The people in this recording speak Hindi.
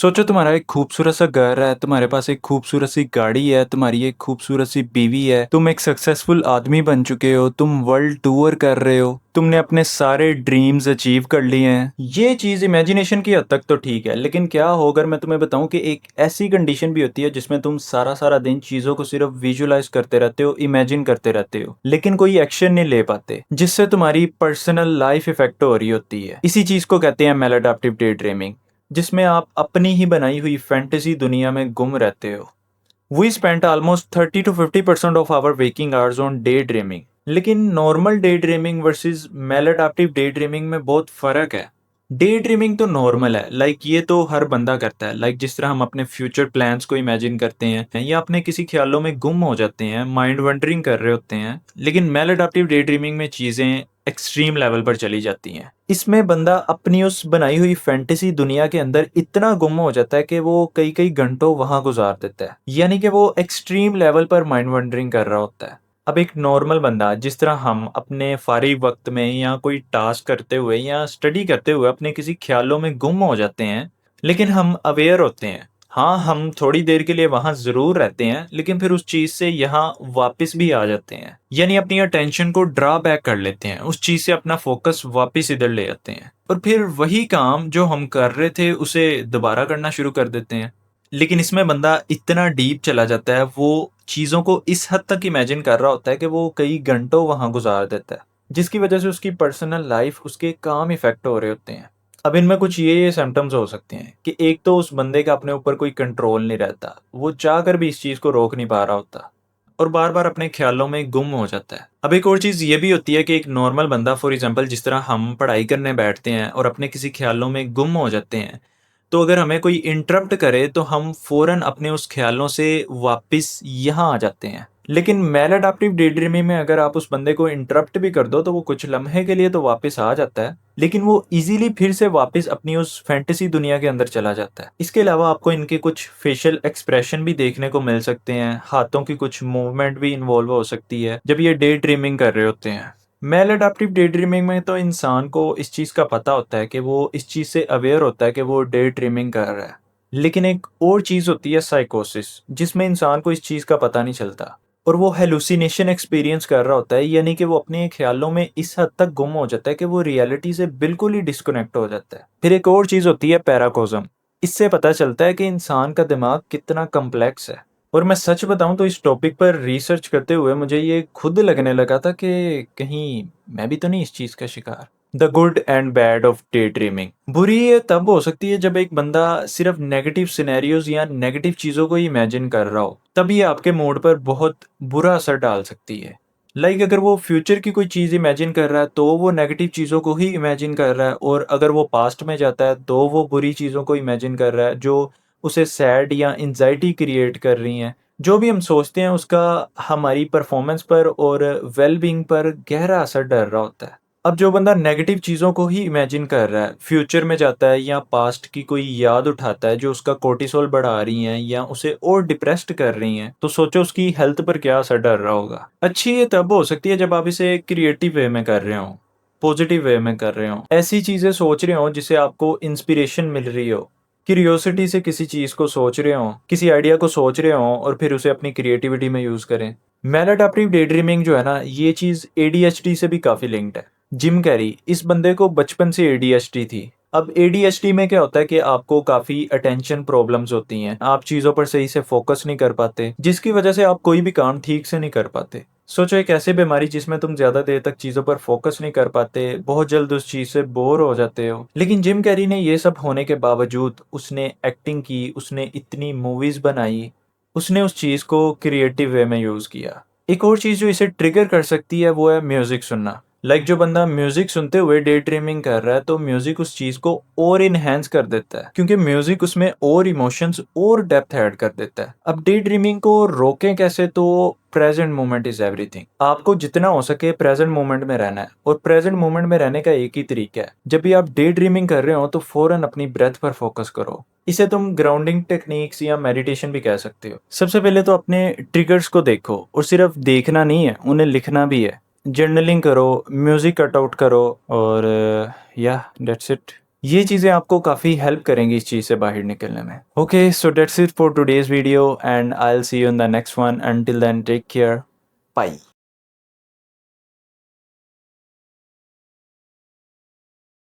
सोचो तुम्हारा एक खूबसूरत सा घर है, तुम्हारे पास एक खूबसूरत सी गाड़ी है, तुम्हारी एक खूबसूरत सी बीवी है, तुम एक सक्सेसफुल आदमी बन चुके हो, तुम वर्ल्ड टूर कर रहे हो, तुमने अपने सारे ड्रीम्स अचीव कर लिए हैं। ये चीज़ इमेजिनेशन की हद तक तो ठीक है, लेकिन क्या हो अगर मैं तुम्हें बताऊं कि एक ऐसी कंडीशन भी होती है जिसमें तुम सारा सारा दिन चीज़ों को सिर्फ विजुलाइज करते रहते हो, इमेजिन करते रहते हो, लेकिन कोई एक्शन नहीं ले पाते, जिससे तुम्हारी पर्सनल लाइफ इफेक्ट हो रही होती है। इसी चीज़ को कहते हैं मैलाडैप्टिव डे ड्रीमिंग, जिसमें आप अपनी ही बनाई हुई फैंटेसी दुनिया में गुम रहते हो। We spend almost 30 to 50% of our waking hours on daydreaming. लेकिन normal daydreaming versus maladaptive daydreaming में बहुत फर्क है। डे ड्रीमिंग तो नॉर्मल है, ये तो हर बंदा करता है। जिस तरह हम अपने फ्यूचर प्लान्स को इमेजिन करते हैं या अपने किसी ख्यालों में गुम हो जाते हैं, माइंड वंडरिंग कर रहे होते हैं। लेकिन मैलाडैप्टिव डे ड्रीमिंग में चीजें एक्सट्रीम लेवल पर चली जाती हैं। इसमें बंदा अपनी उस बनाई हुई फैंटेसी दुनिया के अंदर इतना गुम हो जाता है कि वो कई कई घंटों वहां गुजार देता है, यानी कि वो एक्सट्रीम लेवल पर माइंड वंडरिंग कर रहा होता है। अब एक नॉर्मल बंदा, जिस तरह हम अपने फारिग वक्त में या कोई टास्क करते हुए या स्टडी करते हुए अपने किसी ख्यालों में गुम हो जाते हैं, लेकिन हम अवेयर होते हैं। हाँ, हम थोड़ी देर के लिए वहां जरूर रहते हैं, लेकिन फिर उस चीज से यहाँ वापस भी आ जाते हैं, यानी अपनी अटेंशन को ड्रा बैक कर लेते हैं, उस चीज से अपना फोकस वापस इधर ले आते हैं और फिर वही काम जो हम कर रहे थे उसे दोबारा करना शुरू कर देते हैं। लेकिन इसमें बंदा इतना डीप चला जाता है, वो चीज़ों को इस हद तक इमेजिन कर रहा होता है कि वो कई घंटों वहाँ गुजार देता है, जिसकी वजह से उसकी पर्सनल लाइफ, उसके काम इफेक्ट हो रहे होते हैं। अब इनमें कुछ ये सिम्टम्स हो सकते हैं कि एक तो उस बंदे का अपने ऊपर कोई कंट्रोल नहीं रहता, वो चाह कर भी इस चीज़ को रोक नहीं पा रहा होता और बार बार अपने ख्यालों में गुम हो जाता है। अब एक और चीज़ ये भी होती है कि एक नॉर्मल बंदा, फॉर एग्जांपल जिस तरह हम पढ़ाई करने बैठते हैं और अपने किसी ख्यालों में गुम हो जाते हैं, तो अगर हमें कोई इंटरप्ट करे तो हम फौरन अपने उस ख्यालों से वापस यहाँ आ जाते हैं। लेकिन मैलाडैप्टिव डे ड्रीमिंग में अगर आप उस बंदे को इंटरप्ट भी कर दो तो वो कुछ लम्हे के लिए तो वापस आ जाता है, लेकिन वो इजीली फिर से वापस अपनी उस फैंटेसी दुनिया के अंदर चला जाता है। इसके अलावा आपको इनके कुछ फेशियल एक्सप्रेशन भी देखने को मिल सकते हैं, हाथों की कुछ मूवमेंट भी इन्वॉल्व हो सकती है जब ये डे ड्रीमिंग कर रहे होते हैं। मेल अडैप्टिव डे ड्रीमिंग में तो इंसान को इस चीज़ का पता होता है कि वो इस चीज़ से अवेयर होता है कि वो डे ड्रीमिंग कर रहा है। लेकिन एक और चीज़ होती है साइकोसिस, जिसमें इंसान को इस चीज़ का पता नहीं चलता और वो हेलुसिनेशन एक्सपीरियंस कर रहा होता है, यानी कि वो अपने ख्यालों में इस हद तक गुम हो जाता है कि वो रियलिटी से बिल्कुल ही डिस्कनेक्ट हो जाता है। फिर एक और चीज़ होती है पैराकोज़म। इससे पता चलता है कि इंसान का दिमाग कितना कम्प्लेक्स है। और मैं सच बताऊं तो इस टॉपिक पर रिसर्च करते हुए मुझे ये खुद लगने लगा था कि कहीं मैं भी तो नहीं इस चीज़ का शिकार। The good and bad of day dreaming. बुरी ये तब हो सकती है जब एक बंदा सिर्फ नेगेटिव सिनेरियोज या नेगेटिव चीज़ों को ही इमेजिन कर रहा हो, तब ये आपके मूड पर बहुत बुरा असर डाल सकती है। अगर वो फ्यूचर की कोई चीज़ इमेजिन कर रहा है तो वो नेगेटिव चीज़ों को ही इमेजिन कर रहा है, और अगर वो पास्ट में जाता है तो वो बुरी चीज़ों को इमेजिन कर रहा है जो उसे सैड या एंजाइटी क्रिएट कर रही हैं। जो भी हम सोचते हैं उसका हमारी परफॉर्मेंस पर और वेल बीइंग पर गहरा असर डर रहा होता है। अब जो बंदा नेगेटिव चीज़ों को ही इमेजिन कर रहा है, फ्यूचर में जाता है या पास्ट की कोई याद उठाता है जो उसका कोर्टिसोल बढ़ा रही हैं या उसे और डिप्रेस्ड कर रही हैं, तो सोचो उसकी हेल्थ पर क्या असर डर रहा होगा। अच्छी ये तब हो सकती है जब आप इसे क्रिएटिव वे में कर रहे हो, पॉजिटिव वे में कर रहे हो, ऐसी चीज़ें सोच रहे हो जिससे आपको इंस्पिरेशन मिल रही हो, क्यूरियोसिटी से किसी चीज़ को सोच रहे हो, किसी आइडिया को सोच रहे हो और फिर उसे अपनी क्रिएटिविटी में यूज़ करें। मैलाडैप्टिव डे ड्रीमिंग जो है ना, ये चीज़ एडीएचडी से भी काफ़ी लिंक्ड है। जिम कैरी, इस बंदे को बचपन से एडीएचडी थी। अब एडीएचडी में क्या होता है कि आपको काफ़ी अटेंशन प्रॉब्लम्स होती हैं, आप चीज़ों पर सही से फोकस नहीं कर पाते, जिसकी वजह से आप कोई भी काम ठीक से नहीं कर पाते। सोचो एक ऐसी बीमारी जिसमें तुम ज्यादा देर तक चीजों पर फोकस नहीं कर पाते, बहुत जल्द उस चीज से बोर हो जाते हो। लेकिन जिम कैरी ने ये सब होने के बावजूद उसने एक्टिंग की, उसने इतनी मूवीज बनाई, उसने उस चीज को क्रिएटिव वे में यूज किया। एक और चीज जो इसे ट्रिगर कर सकती है वो है म्यूजिक सुनना। जो बंदा म्यूजिक सुनते हुए डे ड्रीमिंग कर रहा है तो म्यूजिक उस चीज को और इनहेंस कर देता है, क्योंकि म्यूजिक उसमें और इमोशंस और डेप्थ ऐड कर देता है। अब डे ड्रीमिंग को रोकें कैसे? तो प्रेजेंट मोमेंट इज एवरीथिंग। आपको जितना हो सके प्रेजेंट मोमेंट में रहना है, और प्रेजेंट मोमेंट में रहने का एक ही तरीका है, जब भी आप डे ड्रीमिंग कर रहे हो तो फौरन अपनी ब्रेथ पर फोकस करो। इसे तुम ग्राउंडिंग टेक्निक्स या मेडिटेशन भी कह सकते हो। सबसे पहले तो अपने ट्रिगर्स को देखो, और सिर्फ देखना नहीं है, उन्हें लिखना भी है। जर्नलिंग करो, म्यूजिक कट आउट करो, और या दैट्स इट। ये चीज़ें आपको काफ़ी हेल्प करेंगी इस चीज़ से बाहर निकलने में। Okay, so that's it for today's video and I will see you in the next one. Until then take care, bye.